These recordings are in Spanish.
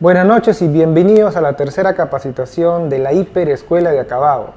Buenas noches y bienvenidos a la tercera capacitación de la Hiperescuela de Acabado.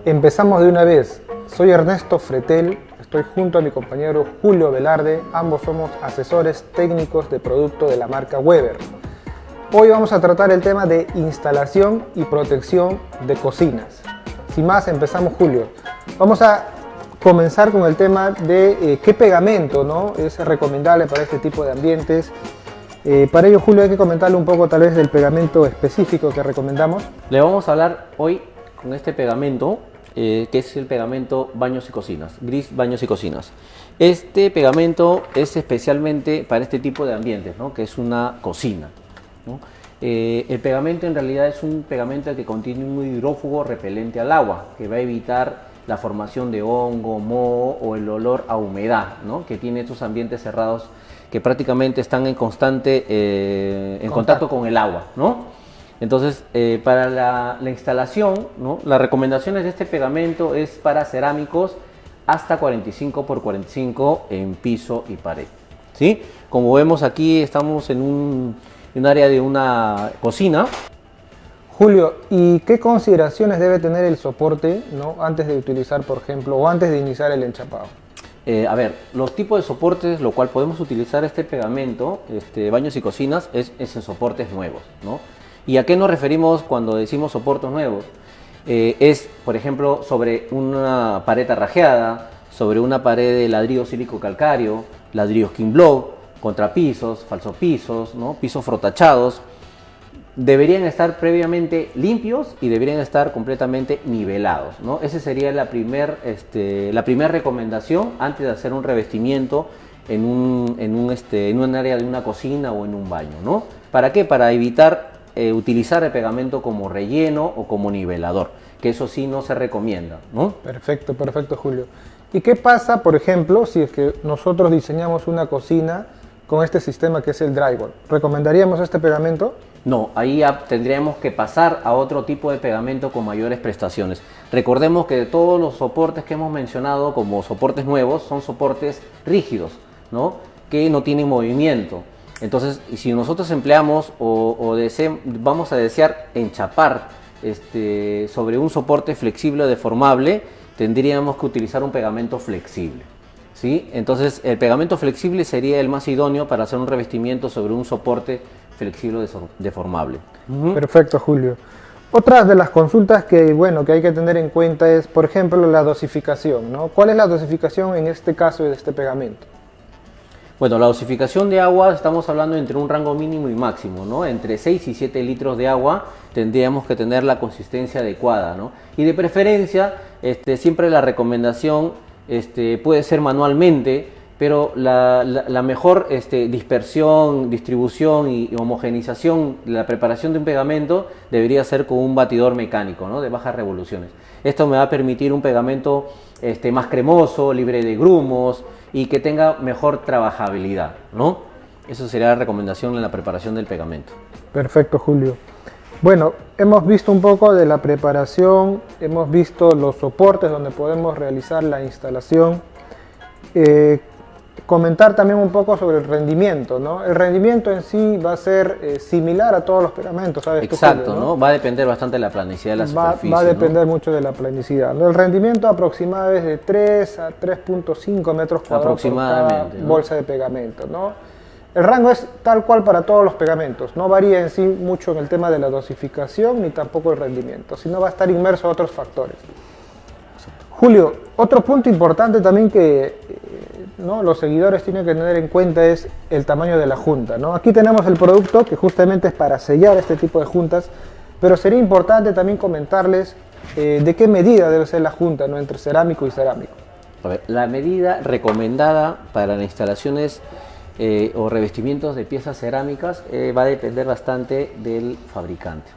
Empezamos de una vez. Soy Ernesto Fretel, estoy junto a mi compañero Julio Velarde, ambos somos asesores técnicos de producto de la marca Weber. Hoy vamos a tratar el tema de instalación y protección de cocinas. Sin más, empezamos, Julio. Vamos a comenzar con el tema de qué pegamento, ¿no?, es recomendable para este tipo de ambientes. Para ello, Julio, hay que comentarle un poco tal vez del pegamento específico que recomendamos. Le vamos a hablar hoy con este pegamento, que es el pegamento baños y cocinas, gris baños y cocinas. Este pegamento es especialmente para este tipo de ambientes, ¿no?, que es una cocina, ¿no? El pegamento en realidad es un pegamento que contiene un hidrófugo repelente al agua, que va a evitar la formación de hongo, moho o el olor a humedad, ¿no?, que tiene estos ambientes cerrados que prácticamente están en constante contacto con el agua, ¿no? Entonces, para la instalación, ¿no?, las recomendaciones de este pegamento es para cerámicos hasta 45 por 45 en piso y pared, ¿sí? Como vemos aquí, estamos en un área de una cocina. Julio, ¿y qué consideraciones debe tener el soporte, ¿no?, antes de utilizar, por ejemplo, o antes de iniciar el enchapado? A ver, los tipos de soportes, lo cual podemos utilizar este pegamento, baños y cocinas, es en soportes nuevos, ¿no? ¿Y a qué nos referimos cuando decimos soportes nuevos? Es, por ejemplo, sobre una pared arrajeada, sobre una pared de ladrillo sílico calcáreo, ladrillos king block, contrapisos, falsopisos, ¿no?, pisos frotachados. Deberían estar previamente limpios y deberían estar completamente nivelados, ¿no? Esa sería la primera recomendación antes de hacer un revestimiento en un área de una cocina o en un baño, ¿no? ¿Para qué? Para evitar utilizar el pegamento como relleno o como nivelador, que eso sí no se recomienda, ¿no? Perfecto, perfecto, Julio. ¿Y qué pasa, por ejemplo, si es que nosotros diseñamos una cocina con este sistema que es el drywall? ¿Recomendaríamos este pegamento? No, ahí ya tendríamos que pasar a otro tipo de pegamento con mayores prestaciones. Recordemos que todos los soportes que hemos mencionado como soportes nuevos son soportes rígidos, ¿no?, que no tienen movimiento. Entonces, si nosotros empleamos vamos a desear enchapar sobre un soporte flexible o deformable, tendríamos que utilizar un pegamento flexible, ¿sí? Entonces, el pegamento flexible sería el más idóneo para hacer un revestimiento sobre un soporte flexible deformable. Perfecto, Julio. Otra de las consultas que hay que tener en cuenta es, por ejemplo, la dosificación, ¿no? ¿Cuál es la dosificación en este caso de este pegamento? Bueno, la dosificación de agua, estamos hablando entre un rango mínimo y máximo, ¿no? Entre 6 y 7 litros de agua tendríamos que tener la consistencia adecuada, ¿no? Y de preferencia, siempre la recomendación puede ser manualmente, pero la mejor dispersión, distribución y homogenización de la preparación de un pegamento debería ser con un batidor mecánico, ¿no?, de bajas revoluciones. Esto me va a permitir un pegamento más cremoso, libre de grumos y que tenga mejor trabajabilidad, ¿no? Eso sería la recomendación en la preparación del pegamento. Perfecto, Julio. Bueno, hemos visto un poco de la preparación, hemos visto los soportes donde podemos realizar la instalación. Comentar también un poco sobre el rendimiento, ¿no? El rendimiento en sí va a ser similar a todos los pegamentos, ¿sabes? Exacto, Julio, ¿no? Va a depender bastante de la planicidad de la superficie. Va a depender, ¿no?, mucho de la planicidad, ¿no? El rendimiento aproximado es de 3 a 3.5 metros cuadrados por cada bolsa de pegamento, ¿no? El rango es tal cual para todos los pegamentos, no varía en sí mucho en el tema de la dosificación ni tampoco el rendimiento, sino va a estar inmerso a otros factores. Julio, otro punto importante también que los seguidores tienen que tener en cuenta es el tamaño de la junta, ¿no? Aquí tenemos el producto que justamente es para sellar este tipo de juntas, pero sería importante también comentarles de qué medida debe ser la junta, ¿no?, entre cerámico y cerámico. A ver, la medida recomendada para las instalaciones o revestimientos de piezas cerámicas va a depender bastante del fabricante.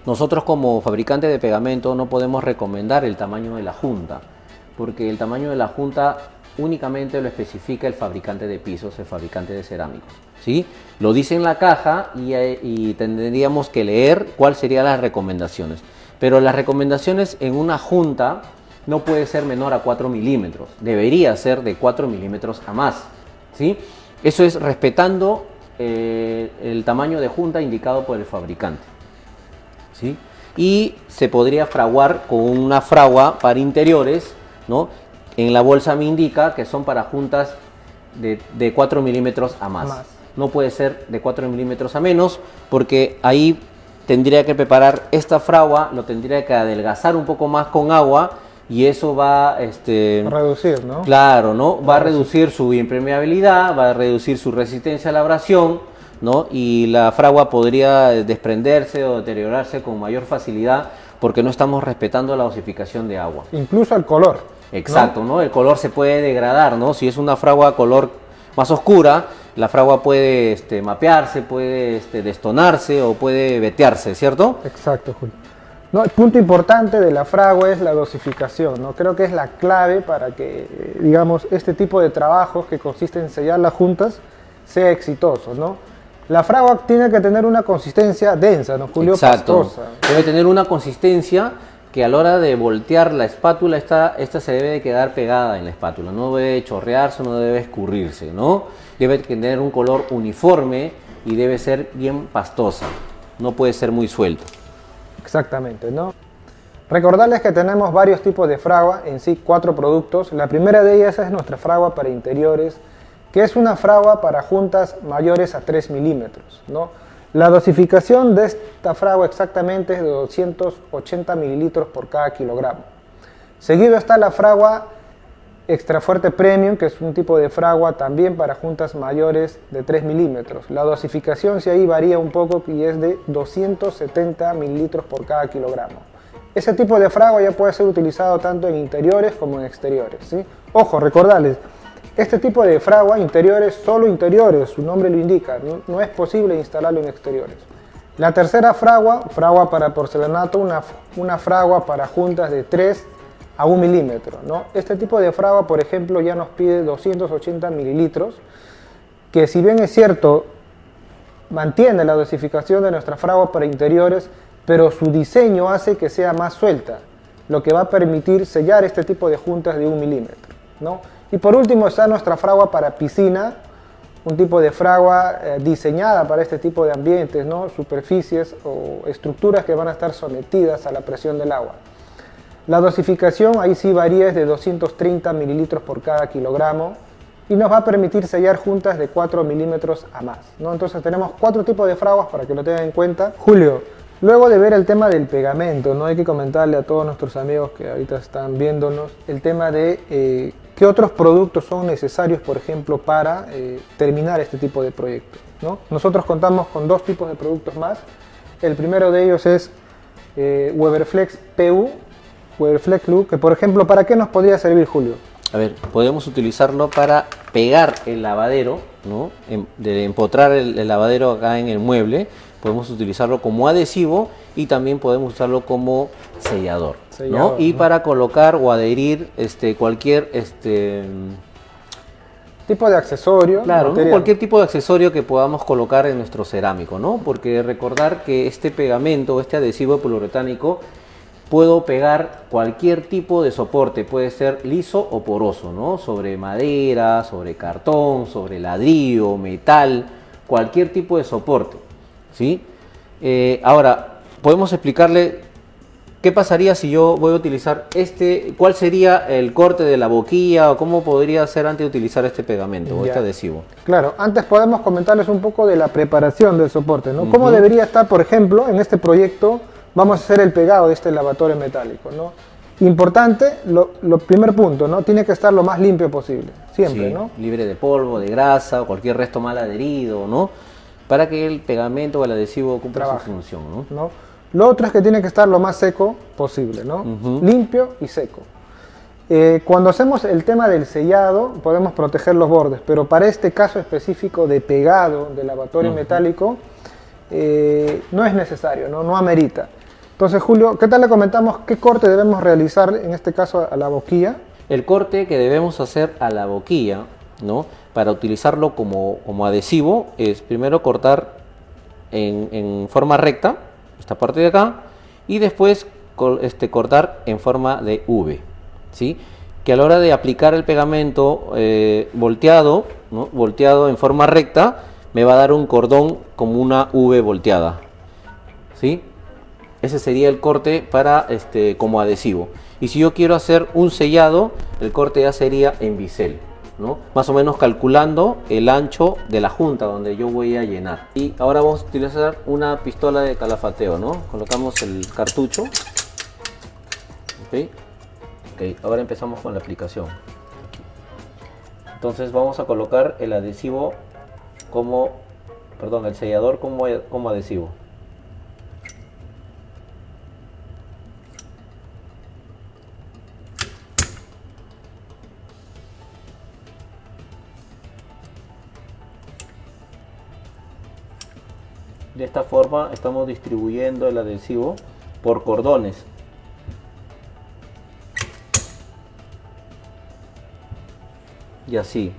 Nosotros como fabricante de pegamento no podemos recomendar el tamaño de la junta, porque el tamaño de la junta únicamente lo especifica el fabricante de pisos, el fabricante de cerámicos, ¿sí? Lo dice en la caja y tendríamos que leer cuáles serían las recomendaciones. Pero las recomendaciones en una junta no puede ser menor a 4 milímetros, debería ser de 4 milímetros a más, ¿sí? Eso es respetando el tamaño de junta indicado por el fabricante, ¿sí? Y se podría fraguar con una fragua para interiores, ¿no? En la bolsa me indica que son para juntas de 4 milímetros a más. No puede ser de 4 milímetros a menos, porque ahí tendría que preparar esta fragua, lo tendría que adelgazar un poco más con agua, y eso va reducir, ¿no? Claro, ¿no? Va a reducir su impermeabilidad, va a reducir su resistencia a la abrasión, ¿no? Y la fragua podría desprenderse o deteriorarse con mayor facilidad porque no estamos respetando la dosificación de agua. Incluso el color. Exacto, ¿no? El color se puede degradar, ¿no? Si es una fragua color más oscura, la fragua puede mapearse, puede destonarse o puede vetearse, ¿cierto? Exacto, Julio. No, el punto importante de la fragua es la dosificación, ¿no? Creo que es la clave para que, digamos, este tipo de trabajos que consiste en sellar las juntas sea exitoso, ¿no? La fragua tiene que tener una consistencia densa, ¿no, Julio? Exacto. Pastosa. Debe tener una consistencia que a la hora de voltear la espátula, esta se debe de quedar pegada en la espátula, no debe chorrearse, no debe escurrirse, ¿no? Debe tener un color uniforme y debe ser bien pastosa, no puede ser muy suelto. Exactamente, ¿no? Recordarles que tenemos varios tipos de fragua, en sí 4 productos. La primera de ellas es nuestra fragua para interiores, que es una fragua para juntas mayores a 3 milímetros, ¿no? La dosificación de esta fragua exactamente es de 280 mililitros por cada kilogramo. Seguido está la fragua Extra Fuerte Premium, que es un tipo de fragua también para juntas mayores de 3 milímetros. La dosificación sí ahí varía un poco y es de 270 mililitros por cada kilogramo. Ese tipo de fragua ya puede ser utilizado tanto en interiores como en exteriores, ¿sí? Ojo, recordarles, este tipo de fragua, interiores, solo interiores, su nombre lo indica, no es posible instalarlo en exteriores. La tercera fragua para porcelanato, una fragua para juntas de 3 a 1 milímetro, ¿no? Este tipo de fragua, por ejemplo, ya nos pide 280 mililitros, que si bien es cierto, mantiene la dosificación de nuestra fragua para interiores, pero su diseño hace que sea más suelta, lo que va a permitir sellar este tipo de juntas de 1 milímetro, ¿no? Y por último está nuestra fragua para piscina, un tipo de fragua diseñada para este tipo de ambientes, ¿no? Superficies o estructuras que van a estar sometidas a la presión del agua. La dosificación ahí sí varía, es de 230 mililitros por cada kilogramo y nos va a permitir sellar juntas de 4 milímetros a más, ¿no? Entonces tenemos 4 tipos de fraguas para que lo tengan en cuenta. Julio, luego de ver el tema del pegamento, ¿no? Hay que comentarle a todos nuestros amigos que ahorita están viéndonos el tema de qué otros productos son necesarios, por ejemplo, para terminar este tipo de proyecto, ¿no? Nosotros contamos con 2 tipos de productos más. El primero de ellos es Weberflex PU, Weberflex Glue, que por ejemplo, ¿para qué nos podría servir, Julio? A ver, podemos utilizarlo para pegar el lavadero, ¿no? De empotrar el lavadero acá en el mueble, podemos utilizarlo como adhesivo y también podemos usarlo como sellador, ¿no? Y para colocar o adherir cualquier tipo de accesorio. Claro, ¿no? Cualquier tipo de accesorio que podamos colocar en nuestro cerámico, ¿no? Porque recordar que este pegamento, este adhesivo poliuretánico, puedo pegar cualquier tipo de soporte, puede ser liso o poroso, ¿no? Sobre madera, sobre cartón, sobre ladrillo, metal, cualquier tipo de soporte, ¿sí? Ahora, podemos explicarle qué pasaría si yo voy a utilizar cuál sería el corte de la boquilla o cómo podría ser antes de utilizar este pegamento o este adhesivo. Claro, antes podemos comentarles un poco de la preparación del soporte, ¿no? ¿Cómo debería estar, por ejemplo, en este proyecto? Vamos a hacer el pegado de este lavatorio metálico, ¿no? Importante, primer punto, ¿no? Tiene que estar lo más limpio posible, siempre, sí, ¿no? Libre de polvo, de grasa o cualquier resto mal adherido, ¿no? Para que el pegamento o el adhesivo cumpla su función, ¿no? Lo otro es que tiene que estar lo más seco posible, ¿no? Limpio y seco. Cuando hacemos el tema del sellado, podemos proteger los bordes, pero para este caso específico de pegado de lavatorio metálico, no es necesario, no amerita. Entonces, Julio, ¿qué tal le comentamos qué corte debemos realizar en este caso a la boquilla? El corte que debemos hacer a la boquilla, ¿no? Para utilizarlo como adhesivo es primero cortar en forma recta, esta parte de acá, y después cortar en forma de V, ¿sí? Que a la hora de aplicar el pegamento volteado, ¿no? Volteado en forma recta, me va a dar un cordón como una V volteada, ¿sí? Ese sería el corte para como adhesivo. Y si yo quiero hacer un sellado, el corte ya sería en bisel, ¿no? Más o menos calculando el ancho de la junta donde yo voy a llenar. Y ahora vamos a utilizar una pistola de calafateo, ¿no? Colocamos el cartucho. Ok, ahora empezamos con la aplicación. Entonces vamos a colocar el adhesivo el sellador como adhesivo. De esta forma estamos distribuyendo el adhesivo por cordones. Y así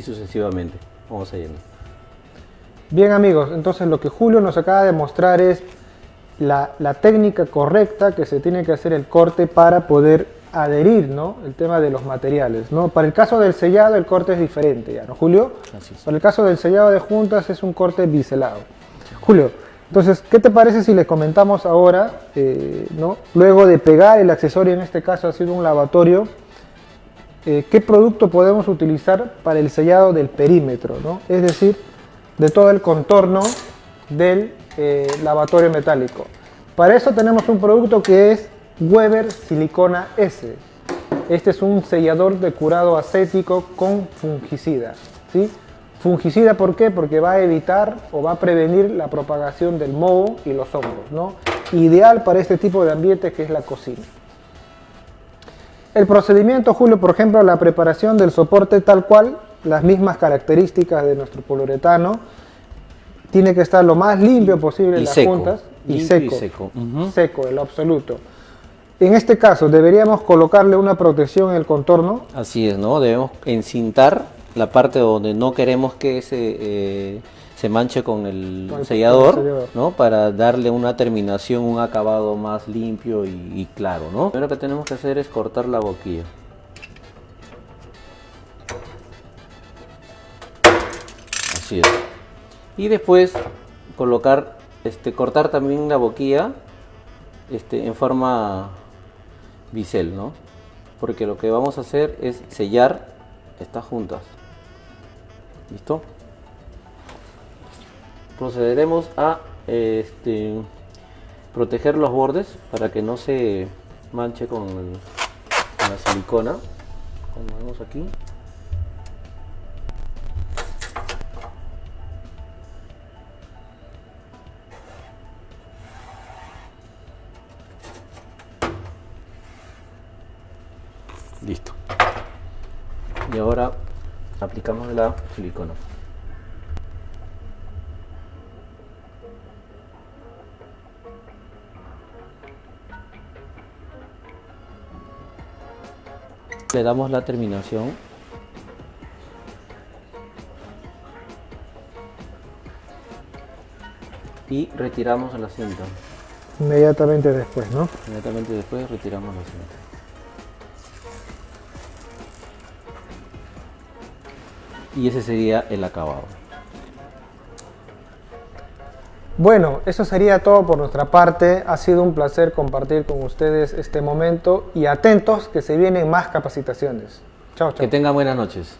sucesivamente. Vamos a llenar. Bien amigos, entonces lo que Julio nos acaba de mostrar es la técnica correcta que se tiene que hacer el corte para poder adherir, ¿no? El tema de los materiales, ¿no? Para el caso del sellado el corte es diferente, ¿ya, no, Julio? Así es. Para el caso del sellado de juntas es un corte biselado. Julio, entonces, ¿qué te parece si les comentamos ahora, ¿no? Luego de pegar el accesorio, en este caso ha sido un lavatorio, qué producto podemos utilizar para el sellado del perímetro, ¿no? Es decir, de todo el contorno del lavatorio metálico? Para eso tenemos un producto que es Weber Silicona S. Este es un sellador de curado acético con fungicida, ¿sí? Fungicida, ¿por qué? Porque va a evitar o va a prevenir la propagación del moho y los hongos, ¿no? Ideal para este tipo de ambiente que es la cocina. El procedimiento, Julio, por ejemplo, la preparación del soporte tal cual, las mismas características de nuestro poliuretano, tiene que estar lo más limpio posible en las juntas y seco. Seco, en lo absoluto. En este caso, deberíamos colocarle una protección en el contorno. Así es, ¿no? Debemos encintar la parte donde no queremos que se manche con el sellador, ¿no? Para darle una terminación, un acabado más limpio y claro, ¿no? Lo primero que tenemos que hacer es cortar la boquilla. Así es. Y después cortar también la boquilla en forma bisel, ¿no? Porque lo que vamos a hacer es sellar estas juntas. ¿Listo? Procederemos a proteger los bordes para que no se manche con la silicona, como vemos aquí. Listo. Y ahora aplicamos la silicona. Le damos la terminación. Y retiramos la cinta. Inmediatamente después, ¿no? Inmediatamente después retiramos la cinta. Y ese sería el acabado. Bueno, eso sería todo por nuestra parte. Ha sido un placer compartir con ustedes este momento y atentos que se vienen más capacitaciones. Chao, chao. Que tengan buenas noches.